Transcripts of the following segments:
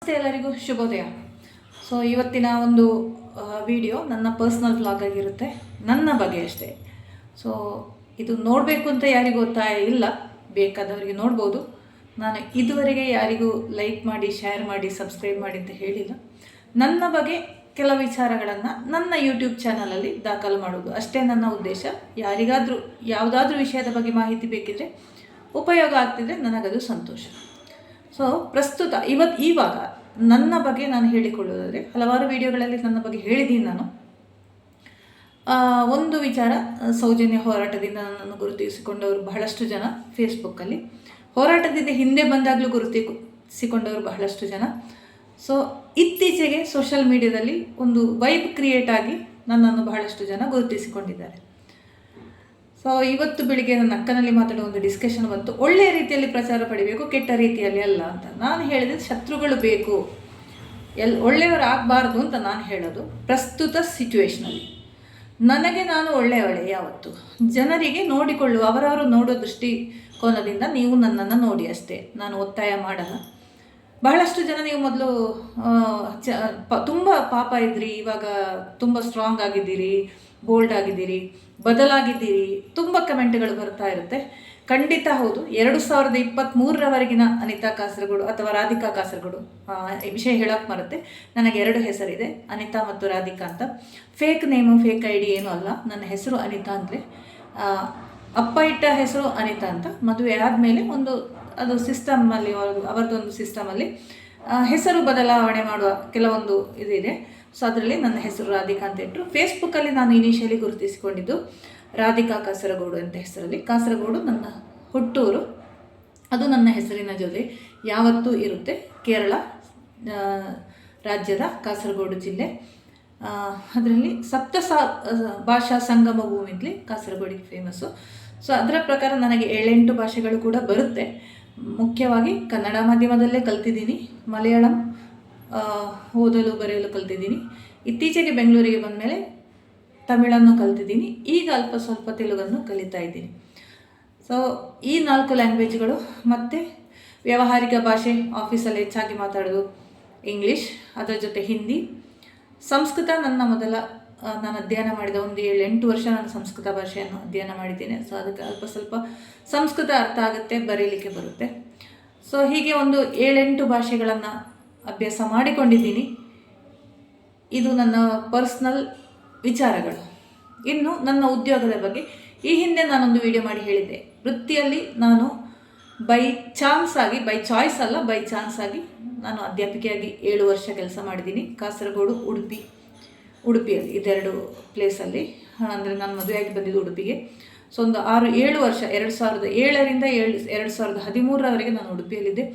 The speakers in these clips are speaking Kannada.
ನಮಸ್ತೆ ಎಲ್ಲರಿಗೂ ಶುಭೋದಯ. ಸೊ ಇವತ್ತಿನ ಒಂದು ವಿಡಿಯೋ ನನ್ನ ಪರ್ಸ್ನಲ್ ವ್ಲಾಗ್ ಆಗಿರುತ್ತೆ, ನನ್ನ ಬಗ್ಗೆ ಅಷ್ಟೇ. ಸೊ ಇದು ನೋಡಬೇಕು ಅಂತ ಯಾರಿಗೂ ಒತ್ತಾಯ ಇಲ್ಲ, ಬೇಕಾದವರಿಗೆ ನೋಡ್ಬೋದು. ನಾನು ಇದುವರೆಗೆ ಯಾರಿಗೂ ಲೈಕ್ ಮಾಡಿ, ಶೇರ್ ಮಾಡಿ, ಸಬ್ಸ್ಕ್ರೈಬ್ ಮಾಡಿ ಅಂತ ಹೇಳಿಲ್ಲ. ನನ್ನ ಬಗ್ಗೆ ಕೆಲವು ವಿಚಾರಗಳನ್ನು ನನ್ನ ಯೂಟ್ಯೂಬ್ ಚಾನಲಲ್ಲಿ ದಾಖಲು ಮಾಡೋದು ಅಷ್ಟೇ ನನ್ನ ಉದ್ದೇಶ. ಯಾರಿಗಾದರೂ ಯಾವುದಾದ್ರೂ ವಿಷಯದ ಬಗ್ಗೆ ಮಾಹಿತಿ ಬೇಕಿದ್ರೆ, ಉಪಯೋಗ ಆಗ್ತಿದ್ರೆ ನನಗದು ಸಂತೋಷ. ಸೊ ಪ್ರಸ್ತುತ ಇವಾಗ ನನ್ನ ಬಗ್ಗೆ ನಾನು ಹೇಳಿಕೊಳ್ಳೋದಾದರೆ, ಹಲವಾರು ವಿಡಿಯೋಗಳಲ್ಲಿ ನನ್ನ ಬಗ್ಗೆ ಹೇಳಿದ್ದೀನಿ ನಾನು. ಒಂದು ವಿಚಾರ, ಸೌಜನ್ಯ ಹೋರಾಟದಿಂದ ನನ್ನನ್ನು ಗುರುತಿಸಿಕೊಂಡವರು ಬಹಳಷ್ಟು ಜನ, ಫೇಸ್ಬುಕ್ಕಲ್ಲಿ ಹೋರಾಟದಿಂದ ಹಿಂದೆ ಬಂದಾಗಲೂ ಗುರುತಿಸಿಕೊಂಡವರು ಬಹಳಷ್ಟು ಜನ. ಸೊ ಇತ್ತೀಚೆಗೆ ಸೋಷಲ್ ಮೀಡಿಯಾದಲ್ಲಿ ಒಂದು ವೈಬ್ ಕ್ರಿಯೇಟ್ ಆಗಿ ನನ್ನನ್ನು ಬಹಳಷ್ಟು ಜನ ಗುರುತಿಸಿಕೊಂಡಿದ್ದಾರೆ. ಸೊ ಇವತ್ತು ಬೆಳಿಗ್ಗೆ ನನ್ನ ಅಕ್ಕನಲ್ಲಿ ಮಾತಾಡೋ ಒಂದು ಡಿಸ್ಕಷನ್ ಬಂತು, ಒಳ್ಳೆಯ ರೀತಿಯಲ್ಲಿ ಪ್ರಚಾರ ಪಡಿಬೇಕು, ಕೆಟ್ಟ ರೀತಿಯಲ್ಲಿ ಅಲ್ಲ ಅಂತ. ನಾನು ಹೇಳಿದೆ ಶತ್ರುಗಳು ಬೇಕು, ಒಳ್ಳೆಯವರು ಆಗಬಾರ್ದು ಅಂತ ನಾನು ಹೇಳೋದು. ಪ್ರಸ್ತುತ ಸಿಚುವೇಶ್ನಲ್ಲಿ ನನಗೆ ನಾನು ಒಳ್ಳೆಯವಳೆ ಯಾವತ್ತು, ಜನರಿಗೆ ನೋಡಿಕೊಳ್ಳುವ ಅವರವರು ನೋಡೋ ದೃಷ್ಟಿಕೋನದಿಂದ ನೀವು ನನ್ನನ್ನು ನೋಡಿ ಅಷ್ಟೇ, ನಾನು ಒತ್ತಾಯ ಮಾಡಲ್ಲ. ಬಹಳಷ್ಟು ಜನ ನೀವು ಮೊದಲು ತುಂಬ ಪಾಪ ಇದ್ರಿ, ಇವಾಗ ತುಂಬ ಸ್ಟ್ರಾಂಗ್ ಆಗಿದ್ದೀರಿ, ಬೋಲ್ಡ್ ಆಗಿದ್ದೀರಿ, ಬದಲಾಗಿದ್ದೀರಿ, ತುಂಬ ಕಮೆಂಟ್ಗಳು ಬರ್ತಾ ಇರುತ್ತೆ. ಖಂಡಿತ ಹೌದು. 2023ರವರೆಗಿನ ಅನಿತಾ ಕಾಸರಗೋಡು ಅಥವಾ ರಾಧಿಕಾ ಕಾಸರಗೋಡು, ವಿಷಯ ಹೇಳೋಕ್ಕೆ ಬರುತ್ತೆ. ನನಗೆ 2 ಹೆಸರಿದೆ, ಅನಿತಾ ಮತ್ತು ರಾಧಿಕಾ ಅಂತ. Fake name, fake I D ಏನೂ ಅಲ್ಲ. ನನ್ನ ಹೆಸರು ಅನಿತಾ ಅಂದರೆ, ಅಪ್ಪ ಇಟ್ಟ ಹೆಸರು ಅನಿತಾ ಅಂತ. ಮದುವೆ ಆದಮೇಲೆ ಅದು ಸಿಸ್ಟಮಲ್ಲಿ, ಅವರದೊಂದು ಸಿಸ್ಟಮಲ್ಲಿ ಹೆಸರು ಬದಲಾವಣೆ ಮಾಡುವ ಕೆಲವೊಂದು ಇದಿದೆ. ಸೊ ಅದರಲ್ಲಿ ನನ್ನ ಹೆಸರು ರಾಧಿಕಾ ಅಂತ ಇಟ್ಟರು. ಫೇಸ್ಬುಕ್ಕಲ್ಲಿ ನಾನು ಇನಿಷಿಯಲಿ ಗುರುತಿಸಿಕೊಂಡಿದ್ದು ರಾಧಿಕಾ ಕಾಸರಗೋಡು ಅಂತ ಹೆಸರಲ್ಲಿ. ಕಾಸರಗೋಡು ನನ್ನ ಹುಟ್ಟೂರು, ಅದು ನನ್ನ ಹೆಸರಿನ ಜೊತೆ ಯಾವತ್ತೂ ಇರುತ್ತೆ. ಕೇರಳ ರಾಜ್ಯದ ಕಾಸರಗೋಡು ಜಿಲ್ಲೆ, ಅದರಲ್ಲಿ ಭಾಷಾ ಸಂಗಮ ಭೂಮಿಲಿ ಕಾಸರಗೋಡಿಗೆ ಫೇಮಸ್ಸು. ಸೊ ಅದರ ಪ್ರಕಾರ ನನಗೆ 7-8 ಭಾಷೆಗಳು ಕೂಡ ಬರುತ್ತೆ. ಮುಖ್ಯವಾಗಿ ಕನ್ನಡ ಮಾಧ್ಯಮದಲ್ಲೇ ಕಲ್ತಿದ್ದೀನಿ, ಮಲಯಾಳಂ ಓದಲು ಬರೆಯಲು ಕಲ್ತಿದ್ದೀನಿ. ಇತ್ತೀಚೆಗೆ ಬೆಂಗಳೂರಿಗೆ ಬಂದ ಮೇಲೆ ತಮಿಳನ್ನು ಕಲ್ತಿದ್ದೀನಿ. ಈಗ ಅಲ್ಪ ಸ್ವಲ್ಪ ತೆಲುಗನ್ನು ಕಲಿತಾ ಇದ್ದೀನಿ. ಸೊ ಈ 4 ಲ್ಯಾಂಗ್ವೇಜ್ಗಳು, ಮತ್ತು ವ್ಯಾವಹಾರಿಕ ಭಾಷೆ ಆಫೀಸಲ್ಲಿ ಹೆಚ್ಚಾಗಿ ಮಾತಾಡೋದು ಇಂಗ್ಲೀಷ್, ಅದರ ಜೊತೆ ಹಿಂದಿ. ಸಂಸ್ಕೃತ ನಾನು ಅಧ್ಯಯನ ಮಾಡಿದ ಒಂದು 7-8 ವರ್ಷ ನಾನು ಸಂಸ್ಕೃತ ಭಾಷೆಯನ್ನು ಅಧ್ಯಯನ ಮಾಡಿದ್ದೇನೆ. ಸೊ ಅದಕ್ಕೆ ಅಲ್ಪ ಸ್ವಲ್ಪ ಸಂಸ್ಕೃತ ಅರ್ಥ ಆಗುತ್ತೆ, ಬರೀಲಿಕ್ಕೆ ಬರುತ್ತೆ. ಸೊ ಹೀಗೆ ಒಂದು 7-8 ಭಾಷೆಗಳನ್ನು ಅಭ್ಯಾಸ ಮಾಡಿಕೊಂಡಿದ್ದೀನಿ. ಇದು ನನ್ನ ಪರ್ಸ್ನಲ್ ವಿಚಾರಗಳು. ಇನ್ನು ನನ್ನ ಉದ್ಯೋಗದ ಬಗ್ಗೆ ಈ ಹಿಂದೆ ನಾನೊಂದು ವಿಡಿಯೋ ಮಾಡಿ ಹೇಳಿದ್ದೆ. ವೃತ್ತಿಯಲ್ಲಿ ನಾನು ಬೈ ಚಾನ್ಸ್ ಆಗಿ ನಾನು ಅಧ್ಯಾಪಿಕೆಯಾಗಿ 7 ವರ್ಷ ಕೆಲಸ ಮಾಡಿದ್ದೀನಿ. ಕಾಸರಗೋಡು, ಉಡುಪಿಯಲ್ಲಿ, ಇದೆರಡು ಪ್ಲೇಸಲ್ಲಿ. ಅಂದರೆ ನಾನು ಮದುವೆಯಾಗಿ ಬಂದಿದ್ದು ಉಡುಪಿಗೆ. ಸೊ ಒಂದು 6-7 ವರ್ಷ, 2007ರಿಂದ 2013ರವರೆಗೆ ನಾನು ಉಡುಪಿಯಲ್ಲಿದ್ದೆ.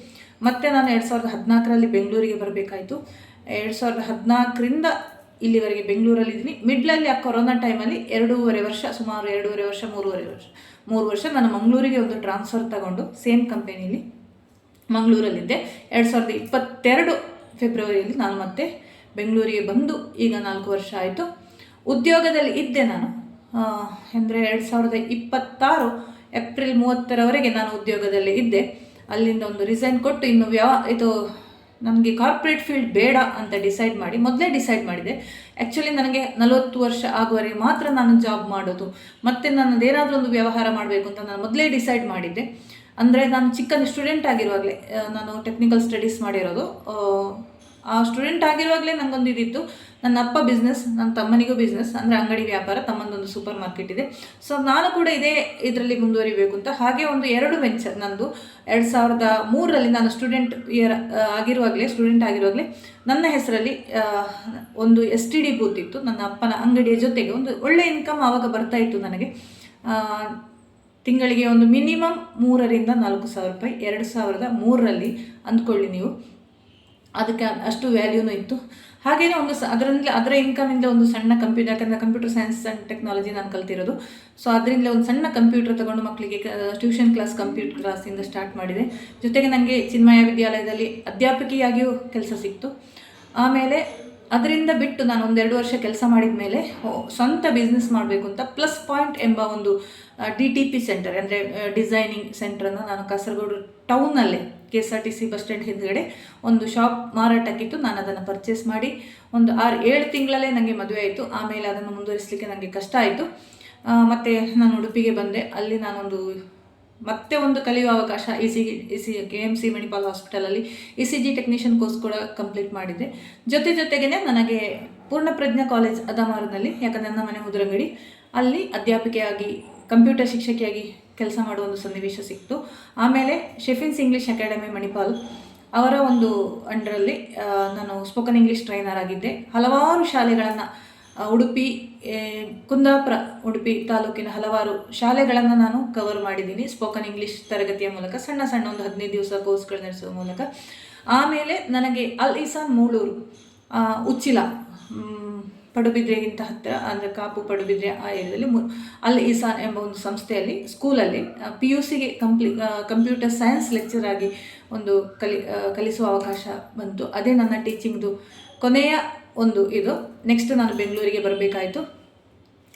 ಮತ್ತು ನಾನು 2014ರಲ್ಲಿ ಬೆಂಗಳೂರಿಗೆ ಬರಬೇಕಾಯಿತು. 2014ರಿಂದ ಇಲ್ಲಿವರೆಗೆ ಬೆಂಗಳೂರಲ್ಲಿದ್ದೀನಿ. ಮಿಡ್ಲಲ್ಲಿ ಆ ಕೊರೋನಾ ಟೈಮಲ್ಲಿ 2.5 ವರ್ಷ, ಸುಮಾರು 2.5 ವರ್ಷ, 3 ವರ್ಷ ನಾನು ಮಂಗಳೂರಿಗೆ ಒಂದು ಟ್ರಾನ್ಸ್ಫರ್ ತಗೊಂಡು ಸೇಮ್ ಕಂಪನಿಯಲ್ಲಿ ಮಂಗಳೂರಲ್ಲಿದ್ದೆ. 2022 ಫೆಬ್ರವರಿಯಲ್ಲಿ ನಾನು ಮತ್ತೆ ಬೆಂಗಳೂರಿಗೆ ಬಂದು ಈಗ 4 ವರ್ಷ ಆಯಿತು. ಉದ್ಯೋಗದಲ್ಲಿ ಇದ್ದೆ ನಾನು, ಅಂದರೆ 2026 ಏಪ್ರಿಲ್ 30ರವರೆಗೆ ನಾನು ಉದ್ಯೋಗದಲ್ಲೇ ಇದ್ದೆ. ಅಲ್ಲಿಂದ ಒಂದು ರಿಸೈನ್ ಕೊಟ್ಟು ಇನ್ನು ಇದು ನನಗೆ ಕಾರ್ಪೊರೇಟ್ ಫೀಲ್ಡ್ ಬೇಡ ಅಂತ ಮೊದಲೇ ಡಿಸೈಡ್ ಮಾಡಿದೆ. ಆ್ಯಕ್ಚುಲಿ ನನಗೆ 40 ವರ್ಷ ಆಗುವವರೆಗೆ ಮಾತ್ರ ನಾನು ಜಾಬ್ ಮಾಡೋದು, ಮತ್ತು ನನ್ನದೇನಾದರೂ ಒಂದು ವ್ಯವಹಾರ ಮಾಡಬೇಕು ಅಂತ ನಾನು ಮೊದಲೇ ಡಿಸೈಡ್ ಮಾಡಿದ್ದೆ. ಅಂದರೆ ನಾನು ಚಿಕ್ಕ ಸ್ಟೂಡೆಂಟ್ ಆಗಿರುವಾಗಲೇ, ನಾನು ಟೆಕ್ನಿಕಲ್ ಸ್ಟಡೀಸ್ ಮಾಡಿರೋದು. ಆ ಸ್ಟೂಡೆಂಟ್ ಆಗಿರುವಾಗಲೇ ನನಗೊಂದು ಇದಿತ್ತು, ನನ್ನ ಅಪ್ಪ ಬಿಸ್ನೆಸ್, ನನ್ನ ತಮ್ಮನಿಗೂ ಬಿಸ್ನೆಸ್, ಅಂದರೆ ಅಂಗಡಿ ವ್ಯಾಪಾರ, ತಮ್ಮಂದೊಂದು ಸೂಪರ್ ಮಾರ್ಕೆಟ್ ಇದೆ. ಸೊ ನಾನು ಕೂಡ ಇದೇ ಇದರಲ್ಲಿ ಮುಂದುವರಿಬೇಕು ಅಂತ. ಹಾಗೆ ಒಂದು 2 ವೆಂಚರ್ ನಂದು. 2003ರಲ್ಲಿ ನಾನು ಸ್ಟೂಡೆಂಟ್ ಆಗಿರುವಾಗಲೇ ನನ್ನ ಹೆಸರಲ್ಲಿ ಒಂದು STD ಬೂತ್ ಇತ್ತು. ನನ್ನ ಅಪ್ಪನ ಅಂಗಡಿಯ ಜೊತೆಗೆ ಒಂದು ಒಳ್ಳೆ ಇನ್ಕಮ್ ಆವಾಗ ಬರ್ತಾ ಇತ್ತು ನನಗೆ. ತಿಂಗಳಿಗೆ ಒಂದು ಮಿನಿಮಮ್ 3ರಿಂದ 4 ಸಾವಿರ ರೂಪಾಯಿ 2003ರಲ್ಲಿ ಅಂದ್ಕೊಳ್ಳಿ ನೀವು. ಅದಕ್ಕೆ ಅಷ್ಟು ವ್ಯಾಲ್ಯೂನೂ ಇತ್ತು. ಹಾಗೆಯೇ ಅದರ ಇನ್ಕಮಿಂದ ಒಂದು ಸಣ್ಣ ಕಂಪ್ಯೂಟರ್, ಯಾಕಂದರೆ ಕಂಪ್ಯೂಟರ್ ಸೈನ್ಸ್ ಆ್ಯಂಡ್ ಟೆಕ್ನಾಲಜಿ ನಾನು ಕಲ್ತಿರೋದು. ಸೊ ಅದರಿಂದ ಒಂದು ಸಣ್ಣ ಕಂಪ್ಯೂಟರ್ ತಗೊಂಡು ಮಕ್ಕಳಿಗೆ ಟ್ಯೂಷನ್ ಕ್ಲಾಸ್, ಕಂಪ್ಯೂಟರ್ ಕ್ಲಾಸಿಂದ ಸ್ಟಾರ್ಟ್ ಮಾಡಿದೆ. ಜೊತೆಗೆ ನನಗೆ ಚಿನ್ಮಯ ವಿದ್ಯಾಲಯದಲ್ಲಿ ಅಧ್ಯಾಪಕಿಯಾಗಿಯೂ ಕೆಲಸ ಸಿಕ್ತು. ಆಮೇಲೆ ಅದರಿಂದ ಬಿಟ್ಟು ನಾನು 1-2 ವರ್ಷ ಕೆಲಸ ಮಾಡಿದ ಮೇಲೆ ಸ್ವಂತ ಬಿಸ್ನೆಸ್ ಮಾಡಬೇಕು ಅಂತ ಪ್ಲಸ್ ಪಾಯಿಂಟ್ ಎಂಬ ಒಂದು DTP ಸೆಂಟರ್, ಅಂದರೆ ಡಿಸೈನಿಂಗ್ ಸೆಂಟ್ರನ್ನು ನಾನು ಕಾಸರಗೋಡು ಟೌನಲ್ಲೇ, KSRTC ಬಸ್ ಸ್ಟ್ಯಾಂಡ್ ಹಿಂದ್ಗಡೆ ಒಂದು ಶಾಪ್ ಮಾರಾಟಕ್ಕಿತ್ತು. ನಾನು ಅದನ್ನು ಪರ್ಚೇಸ್ ಮಾಡಿ ಒಂದು 6-7 ತಿಂಗಳಲ್ಲೇ ನನಗೆ ಮದುವೆ ಆಯಿತು. ಆಮೇಲೆ ಅದನ್ನು ಮುಂದುವರಿಸಲಿಕ್ಕೆ ನನಗೆ ಕಷ್ಟ ಆಯಿತು. ಮತ್ತು ನಾನು ಉಡುಪಿಗೆ ಬಂದೆ. ಅಲ್ಲಿ ನಾನೊಂದು ಮತ್ತೆ ಒಂದು ಕಲಿಯುವ ಅವಕಾಶ KMC ಮಣಿಪಾಲ್ ಹಾಸ್ಪಿಟಲಲ್ಲಿ ECG ಟೆಕ್ನಿಷಿಯನ್ ಕೋರ್ಸ್ ಕೂಡ ಕಂಪ್ಲೀಟ್ ಮಾಡಿದ್ದೆ. ಜೊತೆಗೇ ನನಗೆ ಪೂರ್ಣಪ್ರಜ್ಞಾ ಕಾಲೇಜ್ ಅದಮಾರುನಲ್ಲಿ, ಯಾಕಂದರೆ ನನ್ನ ಮನೆ ಮುದ್ರಂಗಡಿ, ಅಲ್ಲಿ ಅಧ್ಯಾಪಿಕೆಯಾಗಿ ಕಂಪ್ಯೂಟರ್ ಶಿಕ್ಷಕಿಯಾಗಿ ಕೆಲಸ ಮಾಡುವ ಒಂದು ಸನ್ನಿವೇಶ ಸಿಕ್ತು. ಆಮೇಲೆ ಶೆಫಿನ್ಸ್ ಇಂಗ್ಲೀಷ್ ಅಕಾಡೆಮಿ ಮಣಿಪಾಲ್ ಅವರ ಒಂದು ಅಂಡರಲ್ಲಿ ನಾನು ಸ್ಪೋಕನ್ ಇಂಗ್ಲೀಷ್ ಟ್ರೈನರ್ ಆಗಿದ್ದೆ. ಹಲವಾರು ಶಾಲೆಗಳನ್ನು ಉಡುಪಿ, ಕುಂದಾಪುರ, ಉಡುಪಿ ತಾಲೂಕಿನ ಹಲವಾರು ಶಾಲೆಗಳನ್ನು ನಾನು ಕವರ್ ಮಾಡಿದ್ದೀನಿ ಸ್ಪೋಕನ್ ಇಂಗ್ಲೀಷ್ ತರಗತಿಯ ಮೂಲಕ, ಸಣ್ಣ ಒಂದು 15 ದಿವಸ ಕೋರ್ಸ್ಗಳು ನಡೆಸುವ ಮೂಲಕ. ಆಮೇಲೆ ನನಗೆ ಅಲ್ ಇಸಾನ್ ಮೂಳೂರು, ಉಚ್ಚಿಲ, ಪಡುಬಿದ್ರೆಗಿಂತ ಹತ್ತಿರ, ಅಂದರೆ ಕಾಪು ಪಡುಬಿದ್ರೆ ಆ ಏರಿಯಾದಲ್ಲಿ ಅಲ್ ಇಸಾನ್ ಎಂಬ ಒಂದು ಸಂಸ್ಥೆಯಲ್ಲಿ ಸ್ಕೂಲಲ್ಲಿ PUCಗೆ ಕಂಪ್ಯೂಟರ್ ಸೈನ್ಸ್ ಲೆಕ್ಚರ್ ಆಗಿ ಒಂದು ಕಲಿಸುವ ಅವಕಾಶ ಬಂತು. ಅದೇ ನನ್ನ ಟೀಚಿಂಗ್ದು ಕೊನೆಯ ಒಂದು ಇದು. ನೆಕ್ಸ್ಟ್ ನಾನು ಬೆಂಗಳೂರಿಗೆ ಬರಬೇಕಾಯಿತು.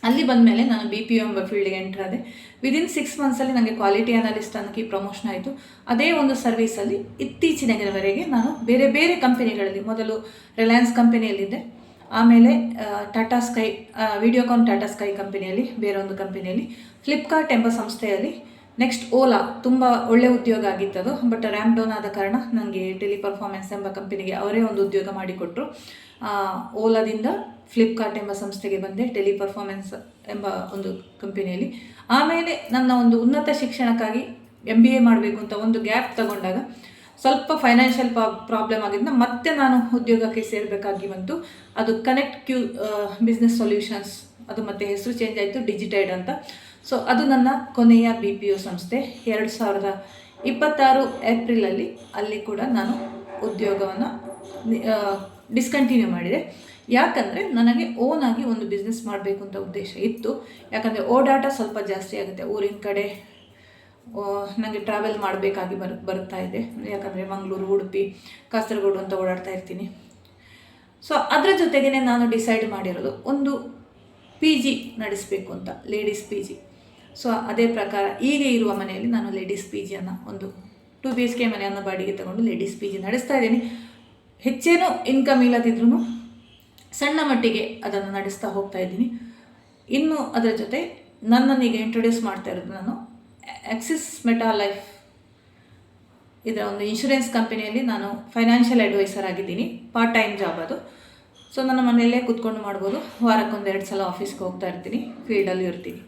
ಅಲ್ಲಿ ಬಂದಮೇಲೆ ನಾನು BPO ಎಂಬ ಫೀಲ್ಡ್ಗೆ ಎಂಟರ್ ಆದೆ. ವಿದಿನ್ 6 ಮಂತ್ಸಲ್ಲಿ ನನಗೆ ಕ್ವಾಲಿಟಿ ಅನಾಲಿಸ್ಟ್ ಅನ್ನೋಕ್ಕೆ ಪ್ರಮೋಷನ್ ಆಯಿತು. ಅದೇ ಒಂದು ಸರ್ವೀಸಲ್ಲಿ ಇತ್ತೀಚಿನವರೆಗೆ ನಾನು ಬೇರೆ ಕಂಪನಿಗಳಲ್ಲಿ, ಮೊದಲು ರಿಲಯನ್ಸ್ ಕಂಪನಿಯಲ್ಲಿದ್ದೆ, ಆಮೇಲೆ Tata sky, Videocon Tata sky ಕಂಪನಿಯಲ್ಲಿ, ಬೇರೆ ಒಂದು ಕಂಪನಿಯಲ್ಲಿ, ಫ್ಲಿಪ್ಕಾರ್ಟ್ ಎಂಬ ಸಂಸ್ಥೆಯಲ್ಲಿ, ನೆಕ್ಸ್ಟ್ ಓಲಾ, ತುಂಬ ಒಳ್ಳೆಯ ಉದ್ಯೋಗ ಆಗಿತ್ತದು. ಬಟ್ ರ್ಯಾಂಪ್ ಡೌನ್ ಆದ ಕಾರಣ ನನಗೆ ಟೆಲಿಪರ್ಫಾರ್ಮೆನ್ಸ್ ಎಂಬ ಕಂಪನಿಗೆ ಅವರೇ ಒಂದು ಉದ್ಯೋಗ ಮಾಡಿಕೊಟ್ರು. ಓಲಾದಿಂದ ಫ್ಲಿಪ್ಕಾರ್ಟ್ ಎಂಬ ಸಂಸ್ಥೆಗೆ ಬಂದೆ, ಟೆಲಿಪರ್ಫಾರ್ಮೆನ್ಸ್ ಎಂಬ ಒಂದು ಕಂಪನಿಯಲ್ಲಿ. ಆಮೇಲೆ ನನ್ನ ಒಂದು ಉನ್ನತ ಶಿಕ್ಷಣಕ್ಕಾಗಿ MBA ಮಾಡಬೇಕು ಅಂತ ಒಂದು ಗ್ಯಾಪ್ ತಗೊಂಡಾಗ ಸ್ವಲ್ಪ ಫೈನಾನ್ಷಿಯಲ್ ಪ್ರಾಬ್ಲಮ್ ಆಗಿದ್ದರಿಂದ ಮತ್ತೆ ನಾನು ಉದ್ಯೋಗಕ್ಕೆ ಸೇರಬೇಕಾಗಿ ಬಂತು. ಅದು ಕನೆಕ್ಟ್ ಬಿಸ್ನೆಸ್ ಸೊಲ್ಯೂಷನ್ಸ್, ಅದು ಮತ್ತೆ ಹೆಸರು ಚೇಂಜ್ ಆಯಿತು, ಡಿಜಿಟೈಡ್ ಅಂತ. ಸೊ ಅದು ನನ್ನ ಕೊನೆಯ BPO ಸಂಸ್ಥೆ. 2026 ಏಪ್ರಿಲಲ್ಲಿ ಅಲ್ಲಿ ಕೂಡ ನಾನು ಉದ್ಯೋಗವನ್ನು ಡಿಸ್ಕಂಟಿನ್ಯೂ ಮಾಡಿದೆ. ಯಾಕಂದರೆ ನನಗೆ ಓನಾಗಿ ಒಂದು ಬಿಸ್ನೆಸ್ ಮಾಡಬೇಕು ಅಂತ ಉದ್ದೇಶ ಇತ್ತು. ಯಾಕಂದರೆ ಓಡಾಟ ಸ್ವಲ್ಪ ಜಾಸ್ತಿ ಆಗುತ್ತೆ, ಊರಿನ ಕಡೆ ನನಗೆ ಟ್ರಾವೆಲ್ ಮಾಡಬೇಕಾಗಿ ಬರ್ತಾ ಇದೆ. ಯಾಕಂದರೆ ಮಂಗಳೂರು, ಉಡುಪಿ, ಕಾಸರಗೋಡು ಅಂತ ಓಡಾಡ್ತಾ ಇರ್ತೀನಿ. ಸೊ ಅದರ ಜೊತೆಗೇ ನಾನು ಡಿಸೈಡ್ ಮಾಡಿರೋದು ಒಂದು PG ನಡೆಸಬೇಕು ಅಂತ, ಲೇಡೀಸ್ PG. ಸೊ ಅದೇ ಪ್ರಕಾರ ಈಗ ಇರುವ ಮನೆಯಲ್ಲಿ ನಾನು ಲೇಡೀಸ್ PGಯನ್ನು, ಒಂದು 2 BHK ಮನೆಯನ್ನು ಬಾಡಿಗೆ ತಗೊಂಡು ಲೇಡೀಸ್ PG ನಡೆಸ್ತಾ ಇದ್ದೀನಿ. ಹೆಚ್ಚೇನೂ ಇನ್ಕಮ್ ಇಲ್ಲದಿದ್ರೂ ಸಣ್ಣ ಮಟ್ಟಿಗೆ ಅದನ್ನು ನಡೆಸ್ತಾ ಹೋಗ್ತಾ ಇದ್ದೀನಿ. ಇನ್ನು ಅದರ ಜೊತೆ ನನ್ನನ್ನೀಗ ಇಂಟ್ರೊಡ್ಯೂಸ್ ಮಾಡ್ತಾ ಇರೋದು, ನಾನು ಆಕ್ಸಿಸ್ ಮೆಟಾ ಲೈಫ್ ಇದರ ಒಂದು ಇನ್ಶೂರೆನ್ಸ್ ಕಂಪನಿಯಲ್ಲಿ ನಾನು ಫೈನಾನ್ಷಿಯಲ್ ಅಡ್ವೈಸರ್ ಆಗಿದ್ದೀನಿ. ಪಾರ್ಟ್ ಟೈಮ್ ಜಾಬ್ ಅದು. ಸೊ ನನ್ನ ಮನೆಯಲ್ಲೇ ಕೂತ್ಕೊಂಡು ಮಾಡ್ಬೋದು. ವಾರಕ್ಕೊಂದು 2 ಸಲ ಆಫೀಸ್ಗೆ ಹೋಗ್ತಾ ಇರ್ತೀನಿ, ಫೀಲ್ಡಲ್ಲಿ ಇರ್ತೀನಿ.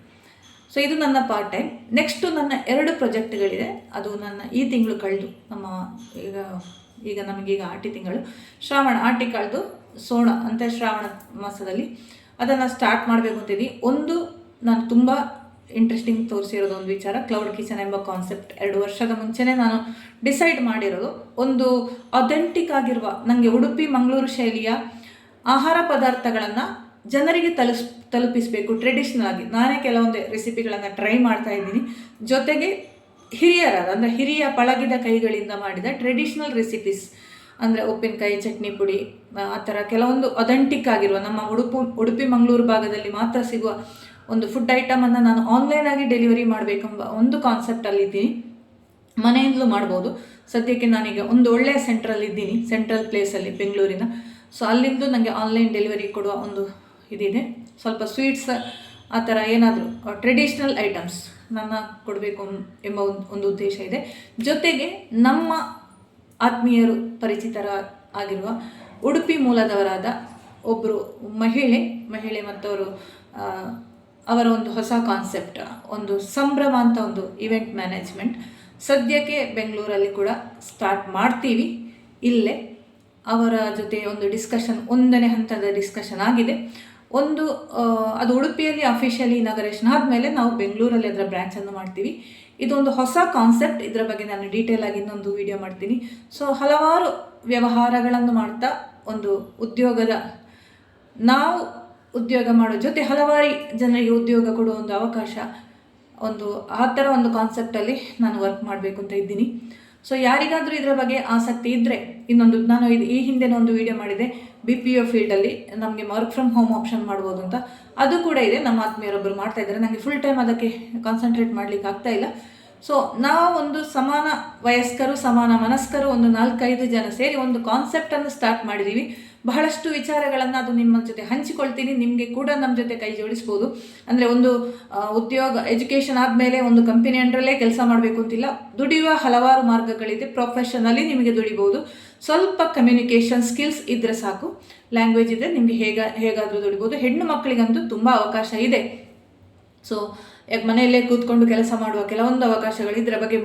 ಸೊ ಇದು ನನ್ನ ಪಾರ್ಟ್ ಟೈಮ್. ನೆಕ್ಸ್ಟು ನನ್ನ 2 ಪ್ರಾಜೆಕ್ಟ್ಗಳಿದೆ. ಅದು ನನ್ನ ಈ ತಿಂಗಳು ಕಳೆದು, ನಮ್ಮ ಈಗ ನಮಗೀಗ ಆಟಿ ತಿಂಗಳು, ಆಟಿ ಕಳೆದು ಸೋಣ ಅಂತ ಶ್ರಾವಣ ಮಾಸದಲ್ಲಿ ಅದನ್ನು ಸ್ಟಾರ್ಟ್ ಮಾಡಬೇಕು ಅಂತಿದ್ದೀನಿ. ಒಂದು ನಾನು ತುಂಬ ಇಂಟ್ರೆಸ್ಟಿಂಗ್ ತೋರಿಸಿರೋದು ಒಂದು ವಿಚಾರ, ಕ್ಲೌಡ್ ಕಿಚನ್ ಎಂಬ ಕಾನ್ಸೆಪ್ಟ್ 2 ವರ್ಷದ ಮುಂಚೆನೇ ನಾನು ಡಿಸೈಡ್ ಮಾಡಿರೋದು. ಒಂದು ಅಥೆಂಟಿಕ್ ಆಗಿರುವ, ನನಗೆ ಉಡುಪಿ ಮಂಗಳೂರು ಶೈಲಿಯ ಆಹಾರ ಪದಾರ್ಥಗಳನ್ನು ಜನರಿಗೆ ತಲುಪಿಸಬೇಕು ಟ್ರೆಡಿಷ್ನಲ್ ಆಗಿ. ನಾನೇ ಕೆಲವೊಂದು ರೆಸಿಪಿಗಳನ್ನು ಟ್ರೈ ಮಾಡ್ತಾ ಇದ್ದೀನಿ. ಜೊತೆಗೆ ಹಿರಿಯರಾದ, ಅಂದರೆ ಹಿರಿಯ ಪಳಗಿದ ಕೈಗಳಿಂದ ಮಾಡಿದ ಟ್ರೆಡಿಷ್ನಲ್ ರೆಸಿಪೀಸ್, ಅಂದರೆ ಉಪ್ಪಿನಕಾಯಿ, ಚಟ್ನಿ ಪುಡಿ, ಆ ಥರ ಕೆಲವೊಂದು ಅಥೆಂಟಿಕ್ ಆಗಿರುವ ನಮ್ಮ ಉಡುಪಿ ಮಂಗಳೂರು ಭಾಗದಲ್ಲಿ ಮಾತ್ರ ಸಿಗುವ ಒಂದು ಫುಡ್ ಐಟಮನ್ನು ನಾನು ಆನ್ಲೈನಾಗಿ ಡೆಲಿವರಿ ಮಾಡಬೇಕೆಂಬ ಒಂದು ಕಾನ್ಸೆಪ್ಟಲ್ಲಿದ್ದೀನಿ. ಮನೆಯಿಂದಲೂ ಮಾಡ್ಬೋದು. ಸದ್ಯಕ್ಕೆ ನಾನೀಗ ಒಂದು ಒಳ್ಳೆಯ ಸೆಂಟ್ರಲ್ಲಿದ್ದೀನಿ, ಸೆಂಟ್ರಲ್ ಪ್ಲೇಸಲ್ಲಿ ಬೆಂಗಳೂರಿನ. ಸೊ ಅಲ್ಲಿಂದು ನನಗೆ ಆನ್ಲೈನ್ ಡೆಲಿವರಿ ಕೊಡುವ ಒಂದು ಇದಿದೆ. ಸ್ವಲ್ಪ ಸ್ವೀಟ್ಸ್, ಆ ಥರ ಏನಾದರೂ ಟ್ರೆಡಿಷ್ನಲ್ ಐಟಮ್ಸ್ ನನ್ನ ಕೊಡಬೇಕು ಎಂಬ ಒಂದು ಉದ್ದೇಶ ಇದೆ. ಜೊತೆಗೆ ನಮ್ಮ ಆತ್ಮೀಯರು, ಪರಿಚಿತರ ಆಗಿರುವ ಉಡುಪಿ ಮೂಲದವರಾದ ಒಬ್ಬರು ಮಹಿಳೆ ಮತ್ತವರು, ಅವರ ಒಂದು ಹೊಸ ಕಾನ್ಸೆಪ್ಟ್, ಒಂದು ಸಂಭ್ರಮ ಅಂತ ಒಂದು ಇವೆಂಟ್ ಮ್ಯಾನೇಜ್ಮೆಂಟ್ ಸದ್ಯಕ್ಕೆ ಬೆಂಗಳೂರಲ್ಲಿ ಕೂಡ ಸ್ಟಾರ್ಟ್ ಮಾಡ್ತೀವಿ. ಇಲ್ಲೇ ಅವರ ಜೊತೆ ಒಂದು ಡಿಸ್ಕಷನ್, 1ನೇ ಹಂತದ ಡಿಸ್ಕಷನ್ ಆಗಿದೆ. ಅದು ಉಡುಪಿಯಲ್ಲಿ ಅಫಿಷಿಯಲಿ ಇನಾಗರೇಷನ್ ಆದಮೇಲೆ ನಾವು ಬೆಂಗಳೂರಲ್ಲಿ ಅದರ ಬ್ರ್ಯಾಂಚನ್ನು ಮಾಡ್ತೀವಿ. ಇದೊಂದು ಹೊಸ ಕಾನ್ಸೆಪ್ಟ್, ಇದರ ಬಗ್ಗೆ ನಾನು ಡೀಟೇಲ್ ಆಗಿ ಇನ್ನೊಂದು ವಿಡಿಯೋ ಮಾಡ್ತೀನಿ. ಸೊ ಹಲವಾರು ವ್ಯವಹಾರಗಳನ್ನು ಮಾಡ್ತಾ ಒಂದು ನಾವು ಉದ್ಯೋಗ ಮಾಡೋ ಜೊತೆ ಹಲವಾರು ಜನರಿಗೆ ಉದ್ಯೋಗ ಕೊಡುವ ಒಂದು ಅವಕಾಶ, ಆ ಥರ ಒಂದು ಕಾನ್ಸೆಪ್ಟಲ್ಲಿ ನಾನು ವರ್ಕ್ ಮಾಡಬೇಕು ಅಂತ ಇದ್ದೀನಿ. ಸೊ ಯಾರಿಗಾದರೂ ಇದರ ಬಗ್ಗೆ ಆಸಕ್ತಿ ಇದ್ದರೆ, ನಾನು ಈ ಹಿಂದೆನೂ ಒಂದು ವಿಡಿಯೋ ಮಾಡಿದೆ, BPO ಫೀಲ್ಡಲ್ಲಿ ನಮಗೆ ವರ್ಕ್ ಫ್ರಮ್ ಹೋಮ್ ಆಪ್ಷನ್ ಮಾಡ್ಬೋದು ಅಂತ. ಅದು ಕೂಡ ಇದೆ, ನಮ್ಮ ಆತ್ಮೀಯರೊಬ್ಬರು ಮಾಡ್ತಾ ಇದ್ದಾರೆ. ನನಗೆ ಫುಲ್ ಟೈಮ್ ಅದಕ್ಕೆ ಕಾನ್ಸಂಟ್ರೇಟ್ ಮಾಡಲಿಕ್ಕೆ ಆಗ್ತಾಯಿಲ್ಲ. ಸೊ ನಾವೊಂದು ಸಮಾನ ವಯಸ್ಕರು, ಸಮಾನ ಮನಸ್ಕರು, ಒಂದು 4-5 ಜನ ಸೇರಿ ಒಂದು ಕಾನ್ಸೆಪ್ಟನ್ನು ಸ್ಟಾರ್ಟ್ ಮಾಡಿದ್ದೀವಿ. ಬಹಳಷ್ಟು ವಿಚಾರಗಳನ್ನು ಅದು ನಿಮ್ಮ ಜೊತೆ ಹಂಚಿಕೊಳ್ತೀನಿ. ನಿಮಗೆ ಕೂಡ ನಮ್ಮ ಜೊತೆ ಕೈ ಜೋಡಿಸ್ಬೋದು. ಅಂದರೆ ಒಂದು ಉದ್ಯೋಗ, ಎಜುಕೇಷನ್ ಆದಮೇಲೆ ಒಂದು ಕಂಪನಿ ಅಂಡರಲ್ಲೇ ಕೆಲಸ ಮಾಡಬೇಕು ಅಂತಿಲ್ಲ. ದುಡಿಯುವ ಹಲವಾರು ಮಾರ್ಗಗಳಿದೆ. ಪ್ರೊಫೆಷನಲಿ ನಿಮಗೆ ದುಡಿಬೋದು. ಸ್ವಲ್ಪ ಕಮ್ಯುನಿಕೇಷನ್ ಸ್ಕಿಲ್ಸ್ ಇದ್ದರೆ ಸಾಕು, ಲ್ಯಾಂಗ್ವೇಜ್ ಇದ್ದರೆ ನಿಮಗೆ ಹೇಗಾದರೂ ದುಡಿಬೋದು. ಹೆಣ್ಣು ಮಕ್ಕಳಿಗಂತೂ ತುಂಬ ಅವಕಾಶ ಇದೆ. ಸೊ ಮನೆಯಲ್ಲೇ ಕೂತ್ಕೊಂಡು ಕೆಲಸ ಮಾಡುವ ಕೆಲವೊಂದು ಅವಕಾಶಗಳು, ಇದರ ಬಗ್ಗೆ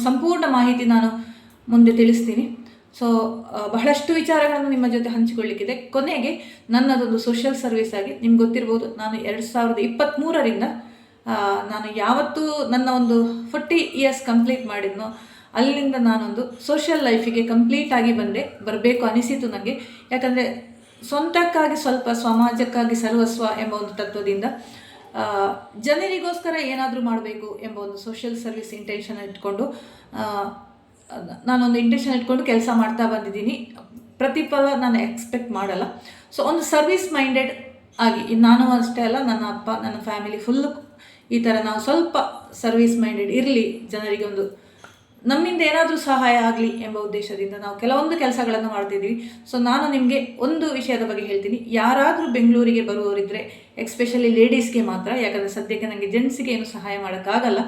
ಸಂಪೂರ್ಣ ಮಾಹಿತಿ ನಾನು ಮುಂದೆ ತಿಳಿಸ್ತೀನಿ. ಸೊ ಬಹಳಷ್ಟು ವಿಚಾರಗಳನ್ನು ನಿಮ್ಮ ಜೊತೆ ಹಂಚಿಕೊಳ್ಳಿಕ್ಕಿದೆ. ಕೊನೆಗೆ ನನ್ನದೊಂದು ಸೋಷಿಯಲ್ ಸರ್ವಿಸ್ ಆಗಿ ನಿಮ್ಗೆ ಗೊತ್ತಿರ್ಬೋದು, ನಾನು 2023ರಿಂದ ನಾನು ಯಾವತ್ತೂ ನನ್ನ ಒಂದು 40 ಇಯರ್ಸ್ ಕಂಪ್ಲೀಟ್ ಮಾಡಿದ್ನೋ ಅಲ್ಲಿಂದ ನಾನೊಂದು ಸೋಷಿಯಲ್ ಲೈಫಿಗೆ ಕಂಪ್ಲೀಟಾಗಿ ಬರಬೇಕು ಅನಿಸಿತು ನನಗೆ. ಯಾಕಂದರೆ ಸ್ವಂತಕ್ಕಾಗಿ ಸ್ವಲ್ಪ, ಸಮಾಜಕ್ಕಾಗಿ ಸರ್ವಸ್ವ ಎಂಬ ಒಂದು ತತ್ವದಿಂದ ಜನರಿಗೋಸ್ಕರ ಏನಾದರೂ ಮಾಡಬೇಕು ಎಂಬ ಒಂದು ಸೋಷಿಯಲ್ ಸರ್ವಿಸ್ ಇಂಟೆನ್ಷನ್ ಇಟ್ಕೊಂಡು ನಾನೊಂದು ಇಂಟೆನ್ಷನ್ ಇಟ್ಕೊಂಡು ಕೆಲಸ ಮಾಡ್ತಾ ಬಂದಿದ್ದೀನಿ. ಪ್ರತಿಫಲ ನಾನು ಎಕ್ಸ್ಪೆಕ್ಟ್ ಮಾಡಲ್ಲ. ಸೊ ಒಂದು ಸರ್ವಿಸ್ ಮೈಂಡೆಡ್ ಆಗಿ, ನಾನು ಅಷ್ಟೇ ಅಲ್ಲ, ನನ್ನ ಅಪ್ಪ, ನನ್ನ ಫ್ಯಾಮಿಲಿ ಫುಲ್ಲು ಈ ಥರ ನಾವು ಸ್ವಲ್ಪ ಸರ್ವಿಸ್ ಮೈಂಡೆಡ್ ಇರಲಿ, ಜನರಿಗೆ ಒಂದು ನಮ್ಮಿಂದ ಏನಾದರೂ ಸಹಾಯ ಆಗಲಿ ಎಂಬ ಉದ್ದೇಶದಿಂದ ನಾವು ಕೆಲವೊಂದು ಕೆಲಸಗಳನ್ನು ಮಾಡ್ತಿದ್ದೀವಿ. ಸೊ ನಾನು ನಿಮಗೆ ಒಂದು ವಿಷಯದ ಬಗ್ಗೆ ಹೇಳ್ತೀನಿ. ಯಾರಾದರೂ ಬೆಂಗಳೂರಿಗೆ ಬರುವವರಿದ್ದರೆ, ಎಕ್ಸ್ಪೆಷಲಿ ಲೇಡೀಸ್ಗೆ ಮಾತ್ರ, ಯಾಕಂದರೆ ಸದ್ಯಕ್ಕೆ ನನಗೆ ಜೆಂಟ್ಸಿಗೆ ಏನು ಸಹಾಯ ಮಾಡೋಕ್ಕಾಗಲ್ಲ.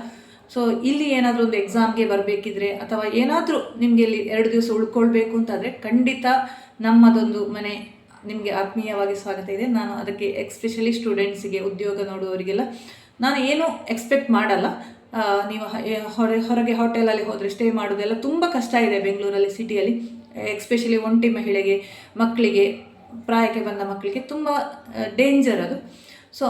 ಸೊ ಇಲ್ಲಿ ಏನಾದರೂ ಒಂದು ಎಕ್ಸಾಮ್ಗೆ ಬರಬೇಕಿದ್ರೆ ಅಥವಾ ಏನಾದರೂ ನಿಮಗೆ ಇಲ್ಲಿ 2 ದಿವಸ ಉಳ್ಕೊಳ್ಬೇಕು ಅಂತಾದರೆ ಖಂಡಿತ ನಮ್ಮದೊಂದು ಮನೆ ನಿಮಗೆ ಆತ್ಮೀಯವಾಗಿ ಸ್ವಾಗತ ಇದೆ. ನಾನು ಅದಕ್ಕೆ ಎಕ್ಸ್ಪೆಷಲಿ ಸ್ಟೂಡೆಂಟ್ಸಿಗೆ, ಉದ್ಯೋಗ ನೋಡುವವರಿಗೆಲ್ಲ ನಾನು ಏನೂ ಎಕ್ಸ್ಪೆಕ್ಟ್ ಮಾಡಲ್ಲ. ನೀವು ಹೊರಗೆ ಹೋಟೆಲಲ್ಲಿ ಹೋದರೆ ಸ್ಟೇ ಮಾಡೋದೆಲ್ಲ ತುಂಬ ಕಷ್ಟ ಇದೆ ಬೆಂಗಳೂರಲ್ಲಿ, ಸಿಟಿಯಲ್ಲಿ. ಎಕ್ಸ್ಪೆಷಲಿ ಒಂಟಿ ಮಹಿಳೆಗೆ, ಮಕ್ಕಳಿಗೆ, ಪ್ರಾಯಕ್ಕೆ ಬಂದ ಮಕ್ಕಳಿಗೆ ತುಂಬ ಡೇಂಜರ್ ಅದು. ಸೊ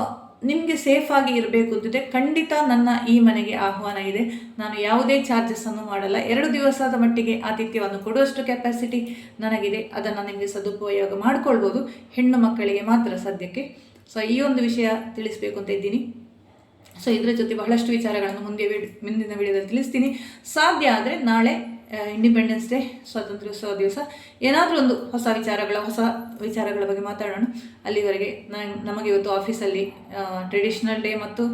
ನಿಮಗೆ ಸೇಫಾಗಿ ಇರಬೇಕು ಅಂತಿದೆ, ಖಂಡಿತ ನನ್ನ ಈ ಮನೆಗೆ ಆಹ್ವಾನ ಇದೆ. ನಾನು ಯಾವುದೇ ಚಾರ್ಜಸ್ಸನ್ನು ಮಾಡಲ್ಲ. 2 ದಿವಸದ ಮಟ್ಟಿಗೆ ಆತಿಥ್ಯವನ್ನು ಕೊಡುವಷ್ಟು ಕೆಪಾಸಿಟಿ ನನಗಿದೆ. ಅದನ್ನು ನಿಮಗೆ ಸದುಪಯೋಗ ಮಾಡಿಕೊಳ್ಬೋದು. ಹೆಣ್ಣು ಮಕ್ಕಳಿಗೆ ಮಾತ್ರ ಸದ್ಯಕ್ಕೆ. ಸೊ ಈ ಒಂದು ವಿಷಯ ತಿಳಿಸ್ಬೇಕು ಅಂತ ಇದ್ದೀನಿ. ಸೊ ಇದರ ಜೊತೆ ಬಹಳಷ್ಟು ವಿಚಾರಗಳನ್ನು ಮುಂದಿನ ವಿಡಿಯೋದಲ್ಲಿ ತಿಳಿಸ್ತೀನಿ. ಸಾಧ್ಯ ಆದರೆ ನಾಳೆ ಇಂಡಿಪೆಂಡೆನ್ಸ್ ಡೇ, ಸ್ವಾತಂತ್ರ್ಯೋತ್ಸವ ದಿವಸ ಏನಾದರೂ ಒಂದು ಹೊಸ ವಿಚಾರಗಳ ಬಗ್ಗೆ ಮಾತಾಡೋಣ. ಅಲ್ಲಿವರೆಗೆ ನಮಗೆ ಇವತ್ತು ಆಫೀಸಲ್ಲಿ ಟ್ರೆಡಿಷ್ನಲ್ ಡೇ ಮತ್ತು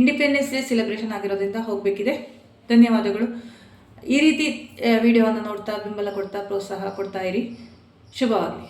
ಇಂಡಿಪೆಂಡೆನ್ಸ್ ಡೇ ಸೆಲೆಬ್ರೇಷನ್ ಆಗಿರೋದ್ರಿಂದ ಹೋಗಬೇಕಿದೆ. ಧನ್ಯವಾದಗಳು. ಈ ರೀತಿ ವಿಡಿಯೋವನ್ನು ನೋಡ್ತಾ, ಬೆಂಬಲ ಕೊಡ್ತಾ, ಪ್ರೋತ್ಸಾಹ ಕೊಡ್ತಾ ಇರಿ. ಶುಭವಾಗಲಿ.